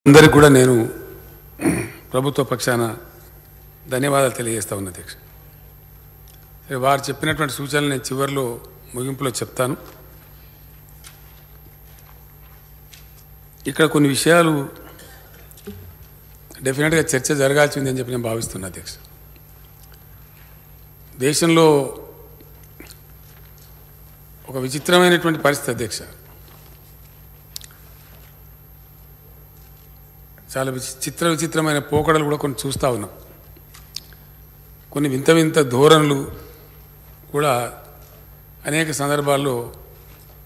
అందరికీ కూడా నేను ప్రభుత్వ పక్షాన ధన్యవాదాలు తెలియజేస్తా ఉన్నా అధ్యక్ష. వారు చెప్పినటువంటి సూచనలు నేను చివరిలో ముగింపులో చెప్తాను. ఇక్కడ కొన్ని విషయాలు డెఫినెట్గా చర్చ జరగాల్సింది అని చెప్పి నేను భావిస్తున్నా అధ్యక్ష. దేశంలో ఒక విచిత్రమైనటువంటి పరిస్థితి అధ్యక్ష. చాలా విచిత్రమైన పోకడలు కూడా కొన్ని చూస్తూ ఉన్నాం. కొన్ని వింత వింత ధోరణులు కూడా అనేక సందర్భాల్లో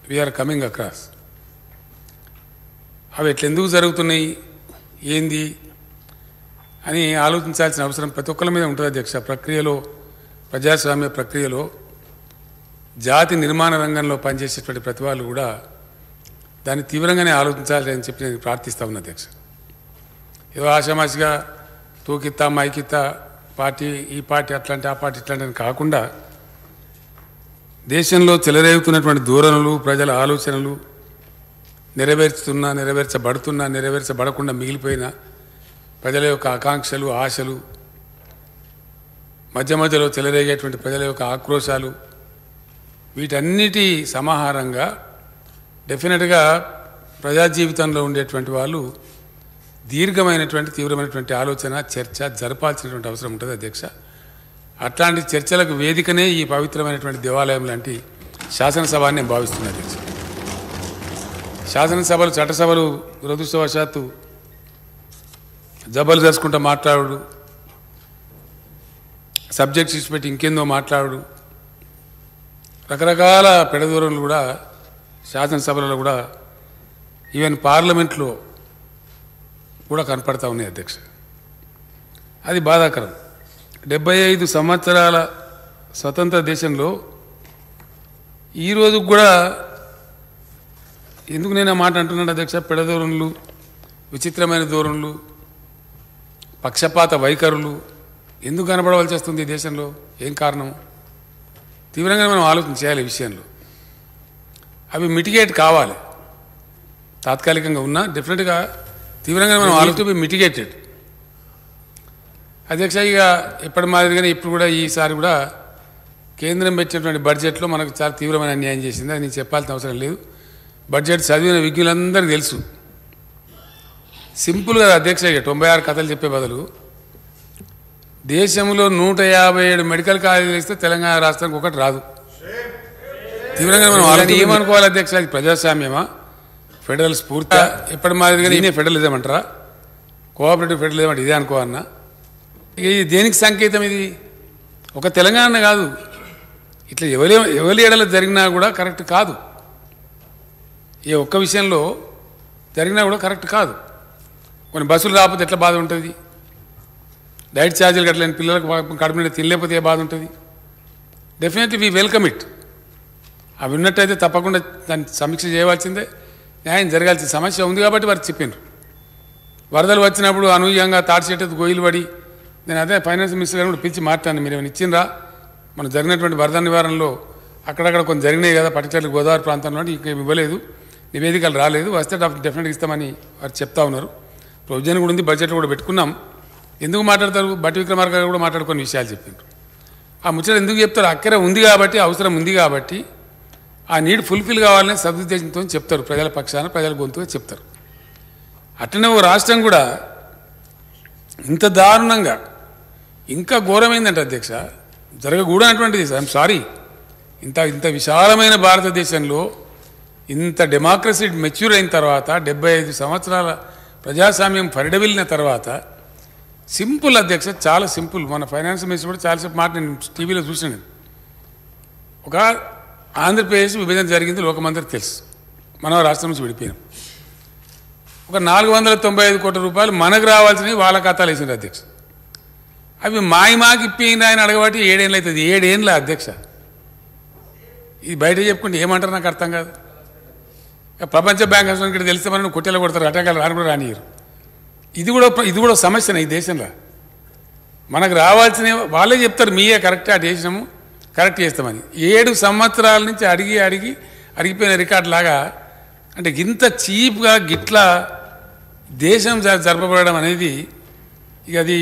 వీఆర్ కమింగ్ అక్రాస్. అవి ఎట్లెందుకు జరుగుతున్నాయి ఏంది అని ఆలోచించాల్సిన అవసరం ప్రతి ఒక్కరి మీద ఉంటుంది అధ్యక్ష. ప్రక్రియలో, ప్రజాస్వామ్య ప్రక్రియలో, జాతి నిర్మాణ రంగంలో పనిచేసేటువంటి ప్రతి వాళ్ళు కూడా దాన్ని తీవ్రంగానే ఆలోచించాలి అని చెప్పి నేను ప్రార్థిస్తా ఉన్నా అధ్యక్ష. ఏదో ఆషామాషిగా తూకిత్తా మైకిత్తా పార్టీ ఈ పార్టీ అట్లాంటి ఆ పార్టీ ఇట్లాంటి కాకుండా దేశంలో చెలరేగుతున్నటువంటి ధోరణులు, ప్రజల ఆలోచనలు, నెరవేర్చబడకుండా మిగిలిపోయిన ప్రజల యొక్క ఆకాంక్షలు, ఆశలు, మధ్య మధ్యలో చెలరేగేటువంటి ప్రజల యొక్క ఆక్రోశాలు, వీటన్నిటి సమాహారంగా డెఫినెట్గా ప్రజా జీవితంలో ఉండేటువంటి వాళ్ళు దీర్ఘమైనటువంటి తీవ్రమైనటువంటి ఆలోచన, చర్చ జరపాల్సినటువంటి అవసరం ఉంటుంది అధ్యక్ష. అట్లాంటి చర్చలకు వేదికనే ఈ పవిత్రమైనటువంటి దేవాలయం లాంటి శాసనసభ అని నేను భావిస్తున్నాను అధ్యక్ష. శాసనసభలు, చట్టసభలు దురదృష్టవశాత్తు జబ్బలు చేసుకుంటూ మాట్లాడు, సబ్జెక్ట్స్ ఇచ్చిపెట్టి ఇంకేందో మాట్లాడు, రకరకాల పెడదూరంలు కూడా శాసనసభలలో కూడా ఈవెన్ పార్లమెంట్లో కూడా కనపడతా ఉన్నాయి అధ్యక్ష. అది బాధాకరం. 75 సంవత్సరాల స్వతంత్ర దేశంలో ఈరోజు కూడా ఎందుకు నేను ఆ మాట అంటున్నాను అధ్యక్ష, పెడధోరణులు, విచిత్రమైన ధోరణులు, పక్షపాత వైఖరులు ఎందుకు కనపడవలసి వస్తుంది ఈ దేశంలో? ఏం కారణం? తీవ్రంగా మనం ఆలోచన చేయాలి ఈ విషయంలో. అవి మిటిగేట్ కావాలి. తాత్కాలికంగా ఉన్నా డెఫినెట్గా తీవ్రంగా మనం ఆలోచన మిటిగేటెడ్ అధ్యక్ష. ఇక ఎప్పటి మాదిరిగానే ఇప్పుడు కూడా ఈసారి కూడా కేంద్రం పెట్టినటువంటి బడ్జెట్లో మనకు చాలా తీవ్రమైన అన్యాయం చేసింది. అది నేను చెప్పాల్సిన అవసరం లేదు. బడ్జెట్ చదివిన విజ్ఞులందరికీ తెలుసు. సింపుల్గా అధ్యక్ష, ఇక 96 కథలు చెప్పే బదులు దేశంలో 157 మెడికల్ కాలేజీలు ఇస్తే తెలంగాణ రాష్ట్రానికి ఒకటి రాదు. తీవ్రంగా మనం ఆలోచన ఏమనుకోవాలి అధ్యక్ష? అది ప్రజాస్వామ్యమా, ఫెడరల్ స్ఫూర్తి? ఎప్పటి మాదిరిగా నేనే ఫెడరలిజం అంటారా, కోఆపరేటివ్ ఫెడరలిజం అంటే ఇదే అనుకోవన్నా? ఇక ఇది దేనికి సంకేతం? ఇది ఒక తెలంగాణ కాదు, ఇట్లా ఎవరి ఏడలో జరిగినా కూడా కరెక్ట్ కాదు. ఏ ఒక్క విషయంలో జరిగినా కూడా కరెక్ట్ కాదు. కొన్ని బస్సులు రాకపోతే ఎట్లా బాధ ఉంటుంది? డైట్ ఛార్జీలు కట్టలేని పిల్లలకు కడుపు నిండా తినలేకపోతే ఏ బాధ ఉంటుంది? Definitely we welcome it. అవి ఉన్నట్టయితే తప్పకుండా దాన్ని సమీక్ష చేయవలసిందే, న్యాయం జరగాల్సిన సమస్య ఉంది కాబట్టి వారు చెప్పారు. వరదలు వచ్చినప్పుడు అనూహ్యంగా తాటి చెట్టు గొయ్యలు పడి, నేను అదే ఫైనాన్స్ మినిస్టర్ గారు కూడా పిలిచి మాట్లాడాను. మీరు ఏమైనా ఇచ్చిండ్రా? మనం జరిగినటువంటి వరద నివారణలో అక్కడక్కడ కొన్ని జరిగినాయి కదా, పర్టికులర్ గోదావరి ప్రాంతంలో ఇంకేం ఇవ్వలేదు, నివేదికలు రాలేదు, వస్తే డెఫినెట్గా ఇస్తామని వారు చెప్తా ఉన్నారు. ప్రొవిజన్ కూడా ఉంది, బడ్జెట్లో కూడా పెట్టుకున్నాం. ఎందుకు మాట్లాడతారు? బట్టి విక్రమార్క గారు కూడా మాట్లాడుకునే విషయాలు చెప్పారు. ఆ ముచ్చట ఎందుకు చెప్తారు? అక్కడే ఉంది కాబట్టి, అవసరం ఉంది కాబట్టి, ఆ నీడ్ ఫుల్ఫిల్ కావాలని సదుద్దేశంతో చెప్తారు. ప్రజల పక్షాన, ప్రజల గొంతుగా చెప్తారు. అట్లనే ఒక రాష్ట్రం కూడా ఇంత దారుణంగా, ఇంకా ఘోరమైందంటే అధ్యక్ష, జరగకూడనటువంటిది. I'm sorry. ఇంత విశాలమైన భారతదేశంలో ఇంత డెమోక్రసీ మెచ్యూర్ అయిన తర్వాత, 75 సంవత్సరాల ప్రజాస్వామ్యం పరిడవిల్లిన తర్వాత, సింపుల్ అధ్యక్ష, చాలా సింపుల్. మన ఫైనాన్స్ మినిస్టర్ కూడా చాలాసేపు మాట నేను టీవీలో చూసాను. ఒక ఆంధ్రప్రదేశ్ విభజన జరిగింది, లోకమందరికి తెలుసు. మనం రాష్ట్రం నుంచి విడిపోయాం. ఒక 495 కోట్ల రూపాయలు మనకు రావాల్సినవి వాళ్ళ ఖాతాలు వేసిండ్రు అధ్యక్ష. అవి మాకి ఇప్పింది ఆయన అడగబట్టి 7 ఏళ్ళు అవుతుంది. 7 ఏళ్ళ అధ్యక్ష. ఇది బయట చెప్పుకుంటే ఏమంటారు నాకు అర్థం కాదు. ప్రపంచ బ్యాంక్ ఇక్కడ తెలిస్తే మనం కొట్టెలు కొడతారు, అటకాలు రాని కూడా రానియరు. ఇది కూడా సమస్యనే ఈ దేశంలో. మనకు రావాల్సినవి వాళ్ళే చెప్తారు, మీయే కరెక్టే అటు చేసినాము, కరెక్ట్ చేస్తామని. 7 సంవత్సరాల నుంచి అడిగిపోయిన రికార్డు లాగా, అంటే ఇంత చీప్గా గిట్లా దేశం జరపబడడం అనేది ఇక అది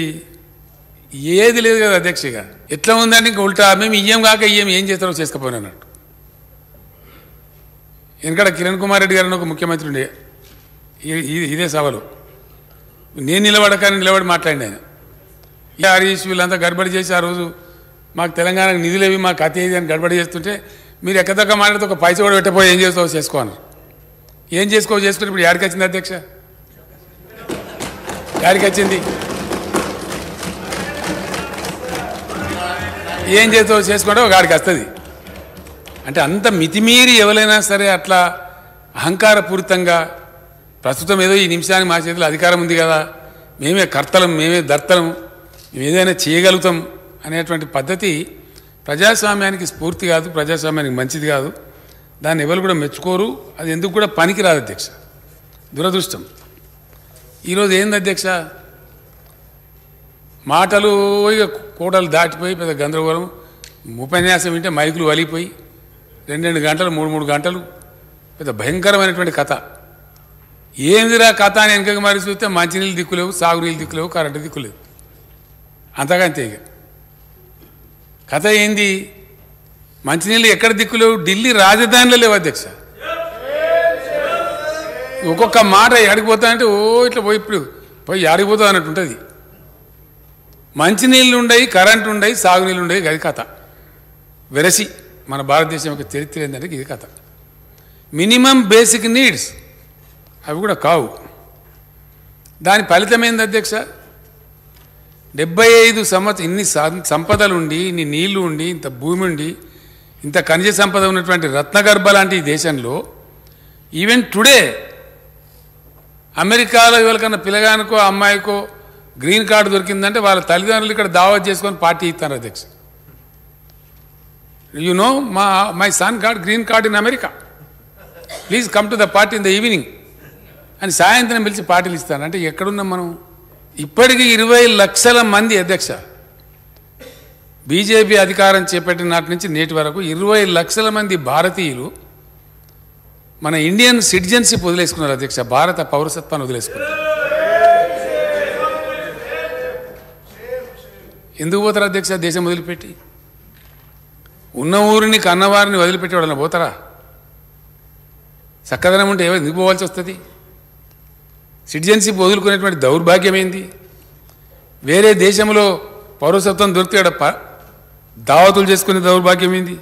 ఏది లేదు కదా అధ్యక్ష. ఇక ఎట్లా ఉందంటే ఇంక ఉల్టా మేము ఇయ్యం కాక ఇయ్యం ఏం చేస్తారో చేసుకపోయినట్టు. ఎందుకంటే కిరణ్ కుమార్ రెడ్డి గారిని ఒక ముఖ్యమంత్రి ఉండే ఇదే సభలో నేను నిలబడి మాట్లాడిన ఆయన హరీష్ వీళ్ళంతా గడబడి చేసి ఆ రోజు మాకు తెలంగాణకు నిధులేవి మాకు అతి ఏది అని గడబడి చేస్తుంటే మీరు ఎక్కదక్క మాట్లాడితే ఒక పైస కూడా పెట్టపోయి ఏం చేస్తావో చేసుకోన్నారు. ఏం చేసుకుంటే ఇప్పుడు యాడికి వచ్చింది అధ్యక్ష? యాడికి వచ్చింది? ఏం చేస్తావో చేసుకుంటే ఒక ఆడికి వస్తుంది. అంటే అంత మితిమీరి ఎవరైనా సరే అట్లా అహంకారపూరితంగా ప్రస్తుతం ఏదో ఈ నిమిషానికి మా చేతిలో అధికారం ఉంది కదా, మేమే కర్తలం, మేమే దర్తలం, మేము ఏదైనా చేయగలుగుతాం అనేటువంటి పద్ధతి ప్రజాస్వామ్యానికి స్ఫూర్తి కాదు, ప్రజాస్వామ్యానికి మంచిది కాదు. దాన్ని ఎవరు కూడా మెచ్చుకోరు. అది ఎందుకు కూడా పనికిరాదు అధ్యక్ష. దురదృష్టం. ఈరోజు ఏంది అధ్యక్ష, మాటలు ఇక కోటలు దాటిపోయి పెద్ద గందరగోళం. ఉపన్యాసం వింటే మైకులు వలిపోయి 2 గంటలు 3 గంటలు పెద్ద భయంకరమైనటువంటి కథ. ఏందిరా కథ అని వెనకకి మరి చూస్తే మంచినీళ్ళు దిక్కులేవు, సాగునీళ్ళు దిక్కులేవు, కరెంటు దిక్కులేవు. అంతకంతే. ఇక కథ ఏంది? మంచినీళ్ళు ఎక్కడ దిక్కులేవు? ఢిల్లీ రాజధానిలో లేవు అధ్యక్ష. ఒక్కొక్క మాట ఆడిపోతానంటే ఓ ఇట్లా పోయి ఇప్పుడు పోయి ఆడిపోతా అన్నట్టు ఉంటుంది. మంచినీళ్ళు ఉండయి, కరెంటు ఉండయి, సాగునీళ్ళు ఉండయి. అది కథ. వెరసి మన భారతదేశం యొక్క చరిత్ర ఏంటంటే ఇది కథ. మినిమం బేసిక్ నీడ్స్ అవి కూడా కావు. దాని ఫలితమైంది అధ్యక్ష, 75 సంవత్సరం ఇన్ని సంపదలు ఉండి, ఇన్ని నీళ్లు ఉండి, ఇంత భూమి ఉండి, ఇంత ఖనిజ సంపద ఉన్నటువంటి రత్నగర్భ లాంటి ఈ దేశంలో ఈవెన్ టుడే అమెరికాలో ఎవరికన్నా పిల్లగానికో అమ్మాయికో గ్రీన్ కార్డు దొరికిందంటే వాళ్ళ తల్లిదండ్రులు ఇక్కడ దావత్ చేసుకొని పార్టీ ఇస్తారు అధ్యక్ష. You know my son got green card in America, please come to the party in the evening అని సాయంత్రం పిలిచి పార్టీలు ఇస్తాను. అంటే ఎక్కడున్నాం మనం? ఇప్పటికీ 20 లక్షల మంది అధ్యక్ష బీజేపీ అధికారం చేపట్టిన నాటి నుంచి నేటి వరకు 20 లక్షల మంది భారతీయులు మన ఇండియన్ సిటిజన్షిప్ వదిలేసుకున్నారు అధ్యక్ష. భారత పౌరసత్వాన్ని వదిలేసుకున్నారు. ఎందుకు పోతారా అధ్యక్ష దేశం వదిలిపెట్టి? ఉన్న ఊరిని కన్నవారిని వదిలిపెట్టి వాళ్ళని పోతారా? చక్కదనం ఉంటే ఎందుకు పోవాల్సి వస్తుంది? సిటిజన్షిప్ వదులుకునేటువంటి దౌర్భాగ్యం ఏంది? వేరే దేశంలో పౌరసత్వం దొరికితే దావతులు చేసుకునే దౌర్భాగ్యం ఏంది?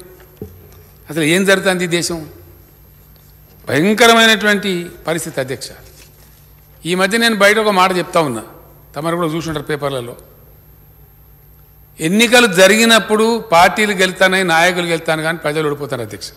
అసలు ఏం జరుగుతుంది దేశం? భయంకరమైనటువంటి పరిస్థితి అధ్యక్ష. ఈ మధ్య నేను బయట ఒక మాట చెప్తా ఉన్నా, తమరు కూడా చూసుంటారు పేపర్లలో. ఎన్నికలు జరిగినప్పుడు పార్టీలు గెలుతానని, నాయకులు గెలుతాను కానీ ప్రజలు ఓడిపోతారు అధ్యక్ష.